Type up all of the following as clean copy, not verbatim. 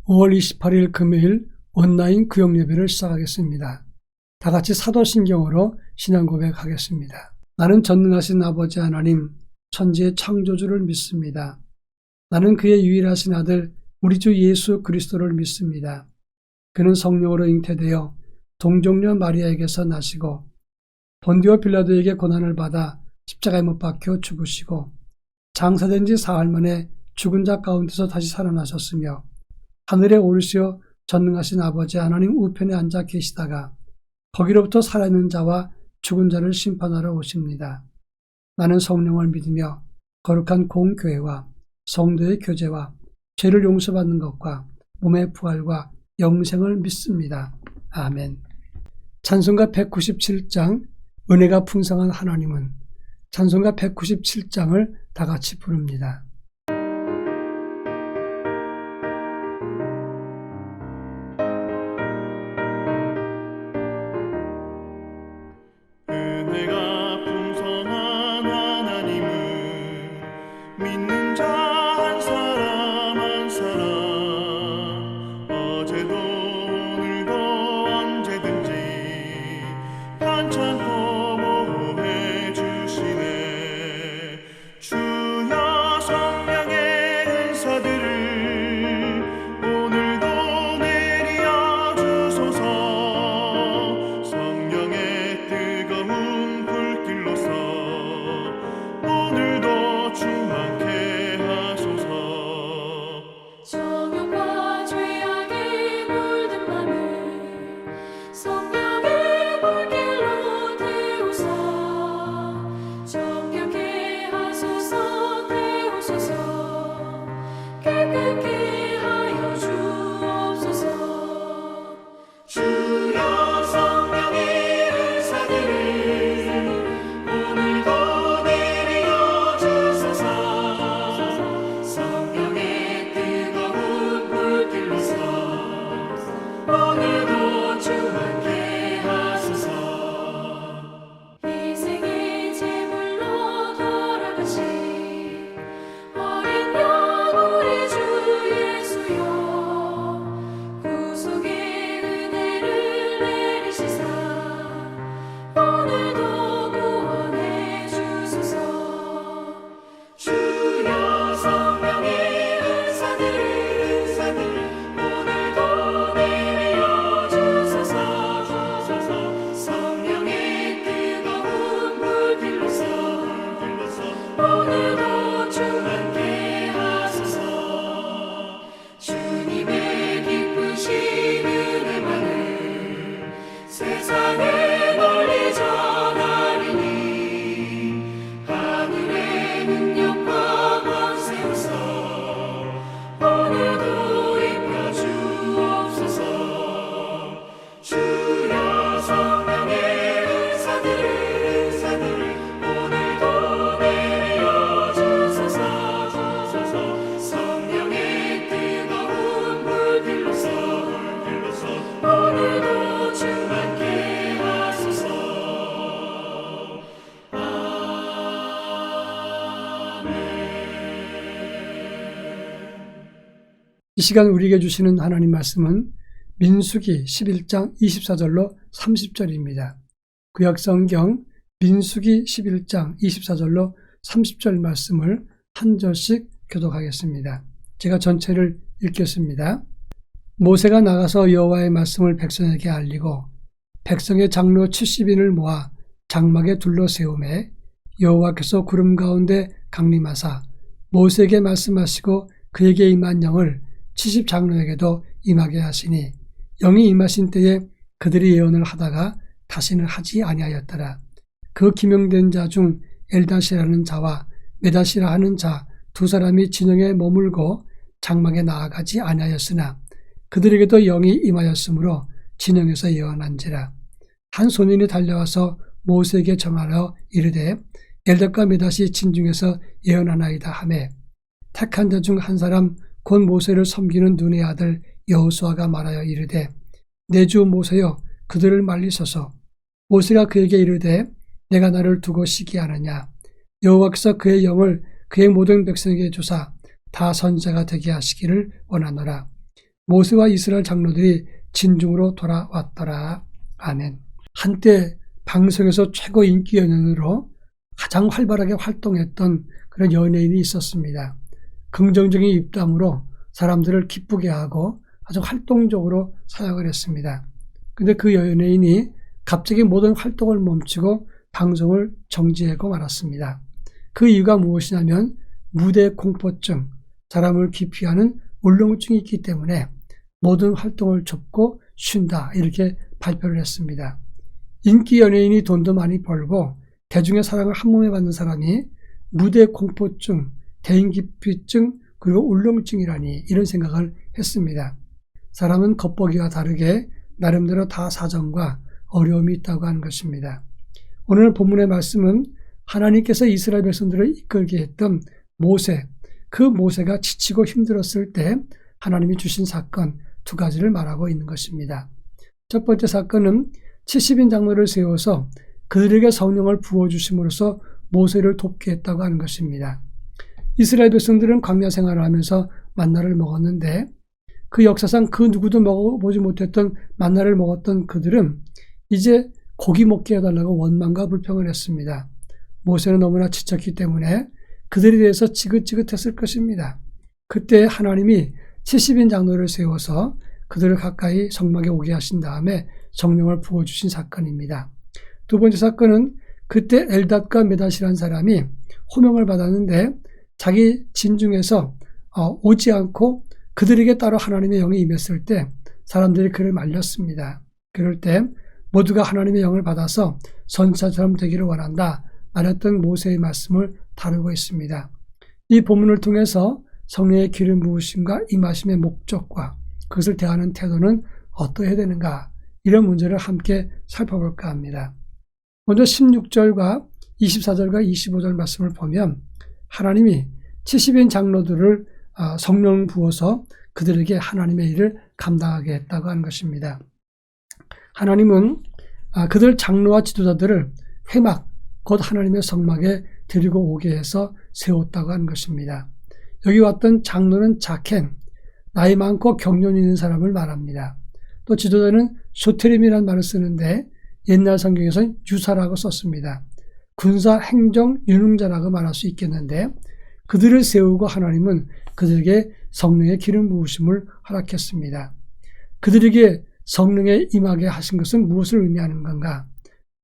5월 28일 금요일 온라인 구역 예배를 시작하겠습니다. 다 같이 사도신경으로 신앙 고백하겠습니다. 나는 전능하신 아버지 하나님, 천지의 창조주를 믿습니다. 나는 그의 유일하신 아들 우리 주 예수 그리스도를 믿습니다. 그는 성령으로 잉태되어 동정녀 마리아에게서 나시고 본디오 빌라도에게 고난을 받아 십자가에 못 박혀 죽으시고 장사된 지 사흘 만에 죽은 자 가운데서 다시 살아나셨으며 하늘에 오르시어 전능하신 아버지 하나님 우편에 앉아 계시다가 거기로부터 살아있는 자와 죽은 자를 심판하러 오십니다. 나는 성령을 믿으며 거룩한 공교회와 성도의 교제와 죄를 용서받는 것과 몸의 부활과 영생을 믿습니다. 아멘. 찬송가 197장 은혜가 풍성한 하나님은 찬송가 197장을 다 같이 부릅니다. 은혜가 풍성한 하나님은 믿는 자 한 사람 한 사람 어제도 오늘도 언제든지 반창고 보호해 주시네. 주여 성령의 은사들을 오늘도 내려 주소서. 성령의 뜨거운 불길로서 오늘도 충만케 하소서. 정욕과 죄악에 물든 맘을 성령의 불길로 태우사. 정결케 하소서. 태우소서. 깨끗게 하여 주옵소서. 주여 성령의 은사들을 오늘도 내려 주소서. 성령의 뜨거운 불길로서 오늘도 충만케 하소서. 희생의 제물로 돌아가신 어린 양 우리 주 예수여. 구속의 은혜를 내리시사 오늘도 구원해 주소서. 주여 성령의 은사들을 오늘도 내려 주소서. 성령의 뜨거운 불길로서 오늘도 충만케 하소서. 주님의 기쁘신 은혜만을 세상에 널리 전하리니 하늘의 능력과 권세로서 오늘도 입혀 주옵소서. 주여 성령의 은사들을 오늘도 내려 주소서. 성령의 뜨거운 불길로서 오늘도 충만케 하소서. 이 시간 우리에게 주시는 하나님 말씀은 민수기 11장 24절로 30절입니다. 구약성경 민수기 11장 24절로 30절 말씀을 한 절씩 교독하겠습니다. 제가 전체를 읽겠습니다. 모세가 나가서 여호와의 말씀을 백성에게 알리고 백성의 장로 70인을 모아 장막에 둘러 세우매 여호와께서 구름 가운데 강림하사 모세에게 말씀하시고 그에게 임한 영을 70장로에게도 임하게 하시니 영이 임하신 때에 그들이 예언을 하다가 다시는 하지 아니하였더라. 그 기명된 자 중 엘다시라는 자와 메다시라 하는 자 두 사람이 진영에 머물고 장막에 나아가지 아니하였으나 그들에게도 영이 임하였으므로 진영에서 예언한지라. 한 소년이 달려와서 모세에게 정하여 이르되 엘다과 메다시 진중에서 예언하나이다 하매 택한 자 중 한 사람 곧 모세를 섬기는 눈의 아들 여호수아가 말하여 이르되 내 주 모세여 그들을 말리소서. 모세가 그에게 이르되 내가 나를 두고 시기하느냐. 여호와께서 그의 영을 그의 모든 백성에게 주사 다 선지자가 되게 하시기를 원하노라. 모세와 이스라엘 장로들이 진중으로 돌아왔더라. 아멘. 한때 방송에서 최고 인기 연예인으로 가장 활발하게 활동했던 그런 연예인이 있었습니다. 긍정적인 입담으로 사람들을 기쁘게 하고 아주 활동적으로 사역을 했습니다. 근데 그 연예인이 갑자기 모든 활동을 멈추고 방송을 정지하고 말았습니다. 그 이유가 무엇이냐면 무대 공포증, 사람을 기피하는 울렁증이 있기 때문에 모든 활동을 접고 쉰다, 이렇게 발표를 했습니다. 인기 연예인이 돈도 많이 벌고 대중의 사랑을 한몸에 받는 사람이 무대 공포증, 대인기피증, 그리고 울렁증이라니, 이런 생각을 했습니다. 사람은 겉보기와 다르게 나름대로 다 사정과 어려움이 있다고 하는 것입니다. 오늘 본문의 말씀은 하나님께서 이스라엘 백성들을 이끌게 했던 모세, 그 모세가 지치고 힘들었을 때 하나님이 주신 사건 두 가지를 말하고 있는 것입니다. 첫 번째 사건은 70인 장로를 세워서 그들에게 성령을 부어주심으로써 모세를 돕게 했다고 하는 것입니다. 이스라엘 백성들은 광야 생활을 하면서 만나를 먹었는데 그 역사상 그 누구도 먹어보지 못했던 만나를 먹었던 그들은 이제 고기 먹게 해달라고 원망과 불평을 했습니다. 모세는 너무나 지쳤기 때문에 그들에 대해서 지긋지긋했을 것입니다. 그때 하나님이 70인 장로를 세워서 그들을 가까이 성막에 오게 하신 다음에 성령을 부어주신 사건입니다. 두 번째 사건은 그때 엘닷과 메닷이라는 사람이 호명을 받았는데 자기 진중에서 오지 않고 그들에게 따로 하나님의 영이 임했을 때 사람들이 그를 말렸습니다. 그럴 때 모두가 하나님의 영을 받아서 선지자처럼 되기를 원한다 말했던 모세의 말씀을 다루고 있습니다. 이 본문을 통해서 성령의 기름 부으심과 임하심의 목적과 그것을 대하는 태도는 어떠해야 되는가, 이런 문제를 함께 살펴볼까 합니다. 먼저 16절과 24절과 25절 말씀을 보면 하나님이 70인 장로들을 성령 부어서 그들에게 하나님의 일을 감당하게 했다고 하는 것입니다. 하나님은 그들 장로와 지도자들을 회막, 곧 하나님의 성막에 데리고 오게 해서 세웠다고 하는 것입니다. 여기 왔던 장로는 자켄, 나이 많고 경륜 있는 사람을 말합니다. 또 지도자는 소테림이라는 말을 쓰는데 옛날 성경에서는 유사라고 썼습니다. 군사, 행정, 유능자라고 말할 수 있겠는데 그들을 세우고 하나님은 그들에게 성령의 기름 부으심을 허락했습니다. 그들에게 성령에 임하게 하신 것은 무엇을 의미하는 건가?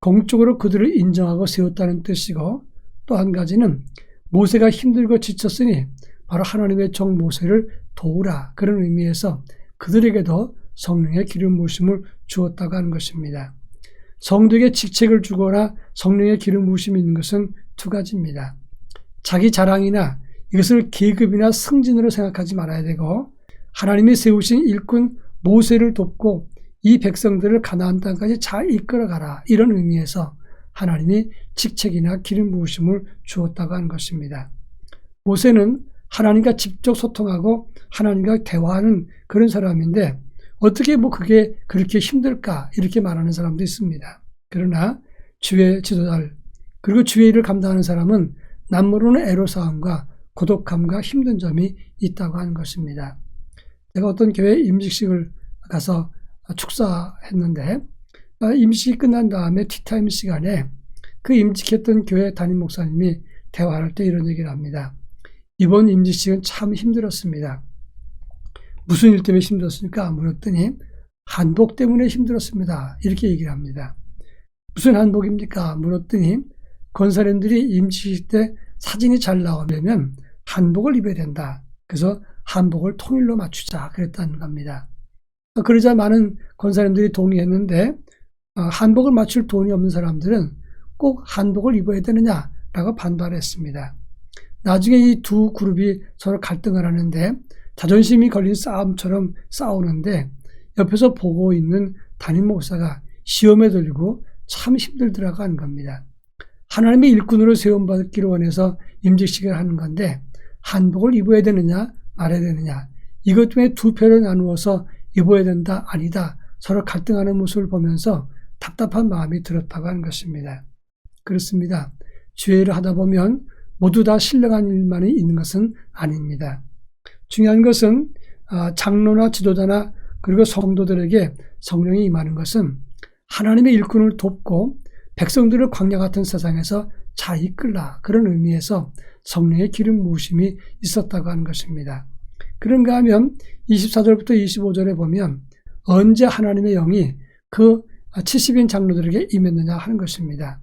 공적으로 그들을 인정하고 세웠다는 뜻이고, 또 한 가지는 모세가 힘들고 지쳤으니 바로 하나님의 종 모세를 도우라, 그런 의미에서 그들에게도 성령의 기름 부으심을 주었다고 하는 것입니다. 성도에게 직책을 주거나 성령의 기름 부으심이 있는 것은 두 가지입니다. 자기 자랑이나 이것을 계급이나 승진으로 생각하지 말아야 되고, 하나님이 세우신 일꾼 모세를 돕고 이 백성들을 가나안 땅까지 잘 이끌어가라, 이런 의미에서 하나님이 직책이나 기름 부으심을 주었다고 하는 것입니다. 모세는 하나님과 직접 소통하고 하나님과 대화하는 그런 사람인데 어떻게 그게 그렇게 힘들까, 이렇게 말하는 사람도 있습니다. 그러나 주의 지도자 그리고 주의 일을 감당하는 사람은 남모르는 애로사함과 고독함과 힘든 점이 있다고 하는 것입니다. 제가 어떤 교회 임직식을 가서 축사했는데 임직이 끝난 다음에 티타임 시간에 그 임직했던 교회 담임 목사님이 대화할 때 이런 얘기를 합니다. 이번 임직식은 참 힘들었습니다. 무슨 일 때문에 힘들었습니까? 물었더니 한복 때문에 힘들었습니다, 이렇게 얘기를 합니다. 무슨 한복입니까? 물었더니 권사님들이 임직식 때 사진이 잘 나오려면 한복을 입어야 된다. 그래서 한복을 통일로 맞추자, 그랬다는 겁니다. 그러자 많은 권사님들이 동의했는데 한복을 맞출 돈이 없는 사람들은 꼭 한복을 입어야 되느냐라고 반발했습니다. 나중에 이 두 그룹이 서로 갈등을 하는데 자존심이 걸린 싸움처럼 싸우는데 옆에서 보고 있는 담임 목사가 시험에 들고 참 힘들더라고 하는 겁니다. 하나님의 일꾼으로 세움받기를 원해서 임직식을 하는 건데 한복을 입어야 되느냐 말아야 되느냐, 이것 때문에 두 표를 나누어서 입어야 된다 아니다 서로 갈등하는 모습을 보면서 답답한 마음이 들었다고 하는 것입니다. 그렇습니다. 주의 일을 하다 보면 모두 다 신령한 일만이 있는 것은 아닙니다. 중요한 것은 장로나 지도자나 그리고 성도들에게 성령이 임하는 것은 하나님의 일꾼을 돕고 백성들을 광야 같은 세상에서 잘 이끌라, 그런 의미에서 성령의 기름 부으심이 있었다고 하는 것입니다. 그런가 하면 24절부터 25절에 보면 언제 하나님의 영이 그 70인 장로들에게 임했느냐 하는 것입니다.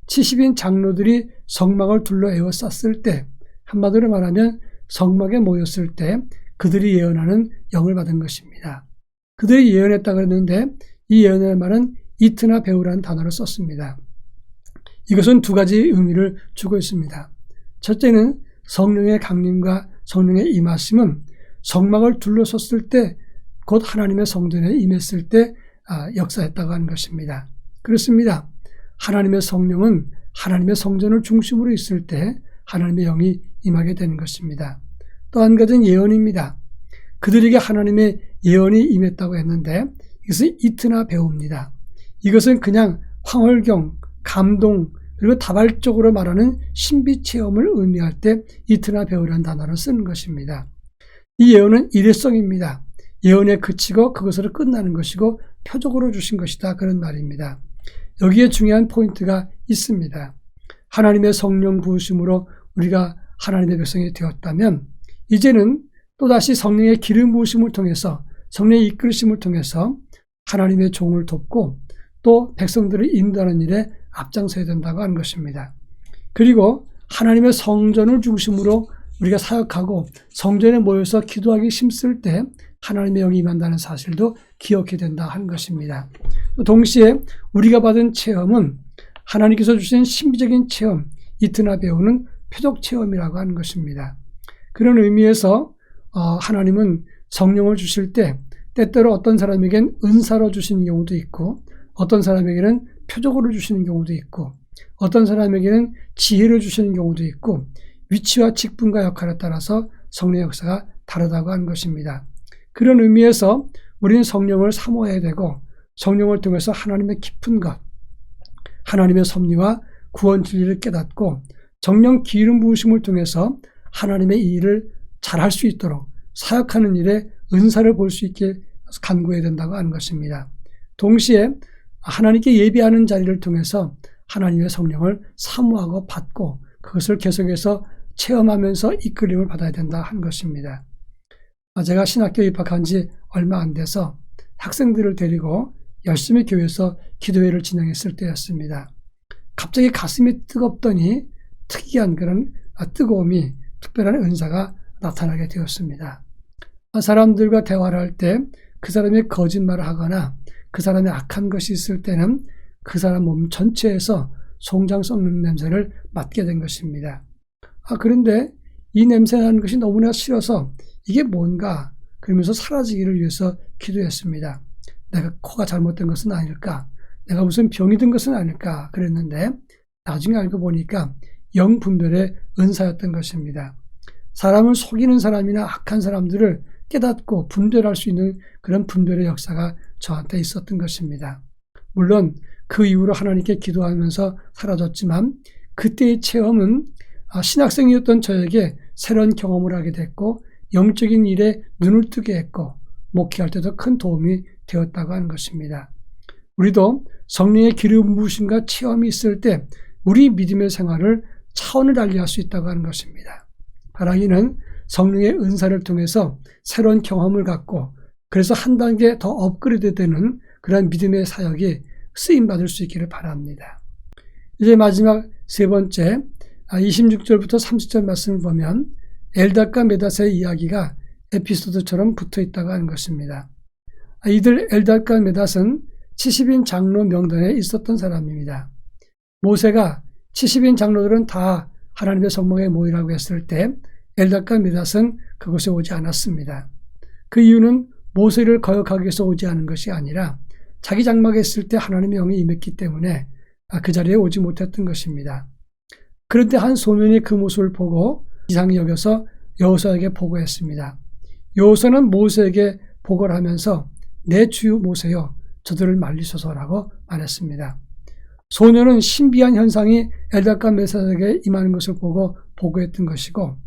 70인 장로들이 성막을 둘러 에워쌌을 때, 한마디로 말하면 성막에 모였을 때 그들이 예언하는 영을 받은 것입니다. 그들이 예언했다고 했는데 이 예언의 말은 이트나 배우라는 단어를 썼습니다. 이것은 두 가지 의미를 주고 있습니다. 첫째는 성령의 강림과 성령의 임하심은 성막을 둘러섰을 때, 곧 하나님의 성전에 임했을 때 역사했다고 하는 것입니다. 그렇습니다. 하나님의 성령은 하나님의 성전을 중심으로 있을 때 하나님의 영이 임하게 되는 것입니다. 또 한 가지는 예언입니다. 그들에게 하나님의 예언이 임했다고 했는데 이것은 이트나 배우입니다. 이것은 그냥 황홀경, 감동, 그리고 다발적으로 말하는 신비 체험을 의미할 때 이트나 배우라는 단어를 쓰는 것입니다. 이 예언은 일회성입니다. 예언에 그치고 그것으로 끝나는 것이고 표적으로 주신 것이다, 그런 말입니다. 여기에 중요한 포인트가 있습니다. 하나님의 성령 부으심으로 우리가 하나님의 백성이 되었다면 이제는 또다시 성령의 기름 부으심을 통해서, 성령의 이끌심을 통해서 하나님의 종을 돕고 또 백성들을 인도하는 일에 앞장서야 된다고 하는 것입니다. 그리고 하나님의 성전을 중심으로 우리가 사역하고 성전에 모여서 기도하기 힘쓸 때 하나님의 영이 임한다는 사실도 기억해야 된다 하는 것입니다. 동시에 우리가 받은 체험은 하나님께서 주신 신비적인 체험, 이트나 배우는 표적 체험이라고 하는 것입니다. 그런 의미에서 하나님은 성령을 주실 때 때때로 어떤 사람에겐 은사로 주시는 경우도 있고, 어떤 사람에게는 표적으로 주시는 경우도 있고, 어떤 사람에게는 지혜를 주시는 경우도 있고, 위치와 직분과 역할에 따라서 성령의 역사가 다르다고 하는 것입니다. 그런 의미에서 우리는 성령을 사모해야 되고, 성령을 통해서 하나님의 깊은 것, 하나님의 섭리와 구원 진리를 깨닫고 성령 기름 부으심을 통해서 하나님의 일을 잘할 수 있도록 사역하는 일에 은사를 볼 수 있게 간구해야 된다고 하는 것입니다. 동시에 하나님께 예배하는 자리를 통해서 하나님의 성령을 사모하고 받고 그것을 계속해서 체험하면서 이끌림을 받아야 된다 하는 것입니다. 제가 신학교 입학한 지 얼마 안 돼서 학생들을 데리고 열심히 교회에서 기도회를 진행했을 때였습니다. 갑자기 가슴이 뜨겁더니 특이한 그런 뜨거움이, 특별한 은사가 나타나게 되었습니다. 사람들과 대화를 할 때 그 사람이 거짓말을 하거나 그 사람의 악한 것이 있을 때는 그 사람 몸 전체에서 송장 썩는 냄새를 맡게 된 것입니다. 그런데 이 냄새 나는 것이 너무나 싫어서 이게 뭔가 그러면서 사라지기를 위해서 기도했습니다. 내가 코가 잘못된 것은 아닐까? 내가 무슨 병이 든 것은 아닐까? 그랬는데 나중에 알고 보니까 영분별의 은사였던 것입니다. 사람을 속이는 사람이나 악한 사람들을 깨닫고 분별할 수 있는 그런 분별의 역사가 저한테 있었던 것입니다. 물론 그 이후로 하나님께 기도하면서 사라졌지만 그때의 체험은 신학생이었던 저에게 새로운 경험을 하게 됐고 영적인 일에 눈을 뜨게 했고 목회할 때도 큰 도움이 되었다고 하는 것입니다. 우리도 성령의 기름 부으심과 체험이 있을 때 우리 믿음의 생활을 차원을 달리할 수 있다고 하는 것입니다. 바라기는 성령의 은사를 통해서 새로운 경험을 갖고 그래서 한 단계 더 업그레이드 되는 그런 믿음의 사역이 쓰임받을 수 있기를 바랍니다. 이제 마지막 세 번째 26절부터 30절 말씀을 보면 엘닷과 메닷의 이야기가 에피소드처럼 붙어 있다고 하는 것입니다. 이들 엘닷과 메닷은 70인 장로 명단에 있었던 사람입니다. 모세가 70인 장로들은 다 하나님의 성막에 모이라고 했을 때 엘닷과 메닷은 그곳에 오지 않았습니다. 그 이유는 모세를 거역하기 위해서 오지 않은 것이 아니라 자기 장막에 있을 때 하나님의 영이 임했기 때문에 그 자리에 오지 못했던 것입니다. 그런데 한 소년이 그 모습을 보고 이상히 여겨서 여호수아에게 보고했습니다. 여호수아는 모세에게 보고를 하면서 내 주 모세여 저들을 말리소서라고 말했습니다. 소년은 신비한 현상이 엘닷과 메닷에게 임하는 것을 보고 보고했던 것이고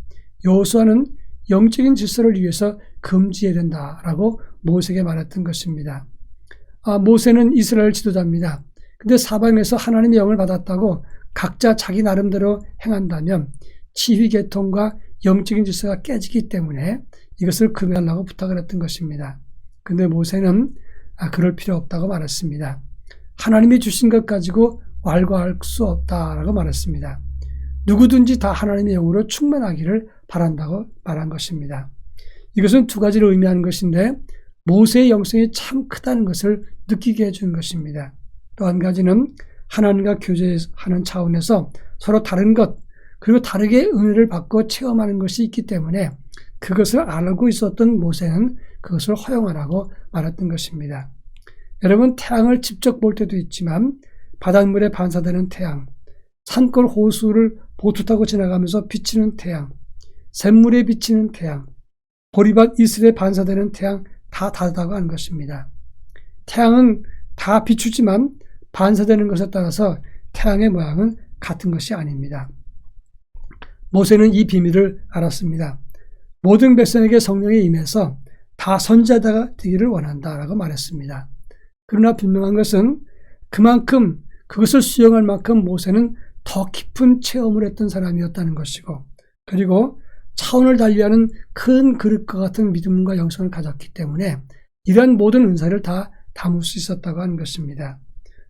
여호수아는 영적인 질서를 위해서 금지해야 된다라고 모세에게 말했던 것입니다. 모세는 이스라엘 지도자입니다. 근데 사방에서 하나님의 영을 받았다고 각자 자기 나름대로 행한다면 지휘 계통과 영적인 질서가 깨지기 때문에 이것을 금해달라고 부탁을 했던 것입니다. 근데 모세는 그럴 필요 없다고 말했습니다. 하나님이 주신 것 가지고 왈가할 수 없다라고 말했습니다. 누구든지 다 하나님의 영으로 충만하기를 바란다고 말한 것입니다. 이것은 두 가지를 의미하는 것인데 모세의 영성이 참 크다는 것을 느끼게 해주는 것입니다. 또 한 가지는 하나님과 교제하는 차원에서 서로 다른 것 그리고 다르게 은혜를 받고 체험하는 것이 있기 때문에 그것을 알고 있었던 모세는 그것을 허용하라고 말했던 것입니다. 여러분, 태양을 직접 볼 때도 있지만 바닷물에 반사되는 태양, 산골 호수를 보트 타고 지나가면서 비치는 태양, 샘물에 비치는 태양, 보리밭 이슬에 반사되는 태양 다 다르다고 하는 것입니다. 태양은 다 비추지만 반사되는 것에 따라서 태양의 모양은 같은 것이 아닙니다. 모세는 이 비밀을 알았습니다. 모든 백성에게 성령이 임해서 다 선지자가 되기를 원한다라고 말했습니다. 그러나 분명한 것은 그만큼 그것을 수용할 만큼 모세는 더 깊은 체험을 했던 사람이었다는 것이고 그리고 차원을 달리하는 큰 그릇과 같은 믿음과 영성을 가졌기 때문에 이러한 모든 은사를 다 담을 수 있었다고 하는 것입니다.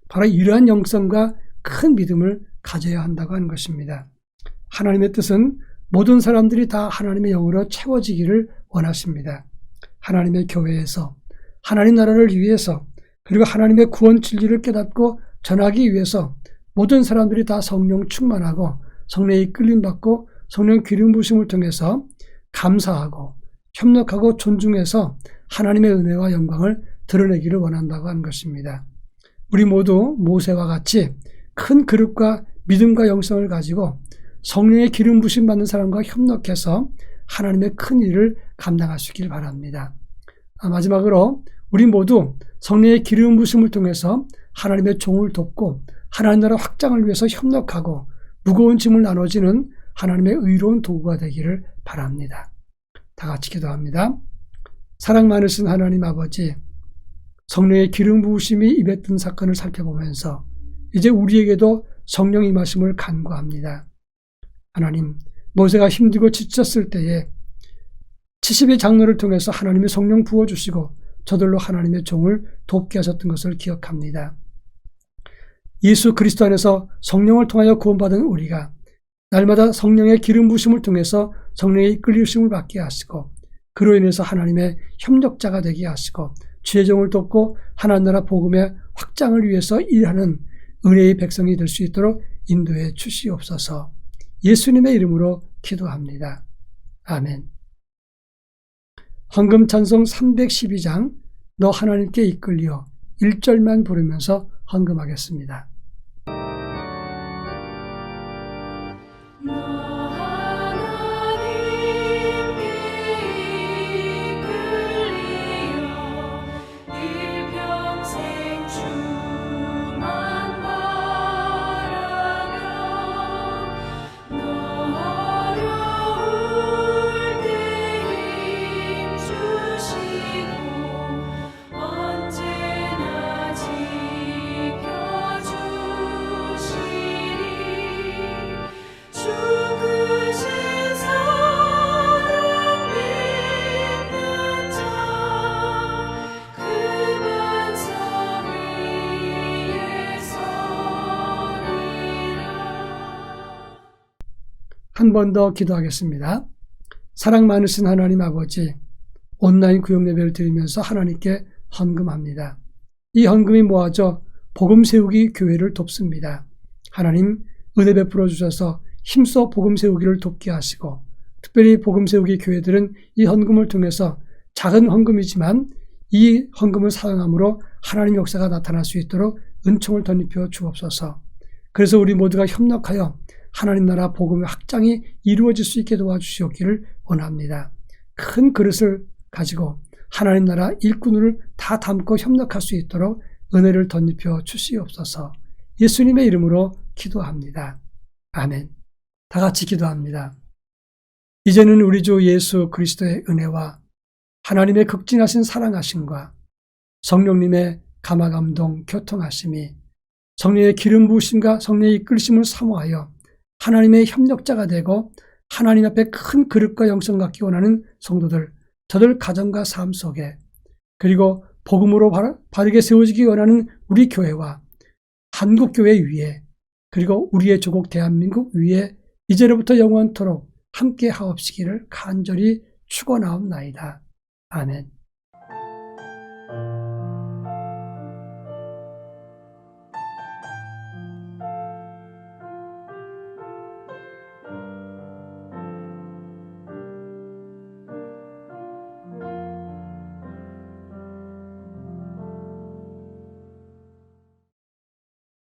바로 이러한 영성과 큰 믿음을 가져야 한다고 하는 것입니다. 하나님의 뜻은 모든 사람들이 다 하나님의 영으로 채워지기를 원하십니다. 하나님의 교회에서 하나님 나라를 위해서 그리고 하나님의 구원 진리를 깨닫고 전하기 위해서 모든 사람들이 다 성령 충만하고 성령의 이끌림받고 성령 기름 부으심을 통해서 감사하고 협력하고 존중해서 하나님의 은혜와 영광을 드러내기를 원한다고 하는 것입니다. 우리 모두 모세와 같이 큰 그릇과 믿음과 영성을 가지고 성령의 기름 부으심 받는 사람과 협력해서 하나님의 큰 일을 감당하시길 바랍니다. 마지막으로 우리 모두 성령의 기름 부으심을 통해서 하나님의 종을 돕고 하나님 나라 확장을 위해서 협력하고 무거운 짐을 나눠지는 하나님의 의로운 도구가 되기를 바랍니다. 다 같이 기도합니다. 사랑 많으신 하나님 아버지, 성령의 기름 부으심이 임했던 사건을 살펴보면서 이제 우리에게도 성령 임하심을 간구합니다. 하나님, 모세가 힘들고 지쳤을 때에 70의 장로를 통해서 하나님의 성령 부어주시고 저들로 하나님의 종을 돕게 하셨던 것을 기억합니다. 예수 그리스도 안에서 성령을 통하여 구원받은 우리가 날마다 성령의 기름 부으심을 통해서 성령의 이끌리심을 받게 하시고 그로 인해서 하나님의 협력자가 되게 하시고 주의 종을 돕고 하나님 나라 복음의 확장을 위해서 일하는 은혜의 백성이 될 수 있도록 인도해 주시옵소서. 예수님의 이름으로 기도합니다. 아멘. 헌금 찬송 312장 너 하나님께 이끌리어 1절만 부르면서 헌금하겠습니다. 너 하나님께 이끌리어 일평생 주만 바라며 너 어려울 때 힘 주시고 언제나 지켜주시리 주 크신 사랑 믿는 자 그 반석 위에 서리라. 한 번 더 기도하겠습니다. 사랑 많으신 하나님 아버지, 온라인 구역 예배를 드리면서 하나님께 헌금합니다. 이 헌금이 모아져 복음 세우기 교회를 돕습니다. 하나님 은혜 베풀어 주셔서 힘써 복음 세우기를 돕게 하시고 특별히 복음 세우기 교회들은 이 헌금을 통해서 작은 헌금이지만 이 헌금을 사용함으로 하나님 역사가 나타날 수 있도록 은총을 덧입혀 주옵소서. 그래서 우리 모두가 협력하여 하나님 나라 복음의 확장이 이루어질 수 있게 도와주시옵기를 원합니다. 큰 그릇을 가지고 하나님 나라 일꾼을 다 담고 협력할 수 있도록 은혜를 덧입혀 주시옵소서. 예수님의 이름으로 기도합니다. 아멘. 다 같이 기도합니다. 이제는 우리 주 예수 그리스도의 은혜와 하나님의 극진하신 사랑하심과 성령님의 감화감동 교통하심이 성령의 기름 부으심과 성령의 이끌심을 사모하여 하나님의 협력자가 되고 하나님 앞에 큰 그릇과 영성 갖기 원하는 성도들, 저들 가정과 삶 속에, 그리고 복음으로 바르게 세워지기 원하는 우리 교회와 한국교회 위에, 그리고 우리의 조국 대한민국 위에 이제로부터 영원토록 함께 하옵시기를 간절히 축원하옵나이다. 아멘.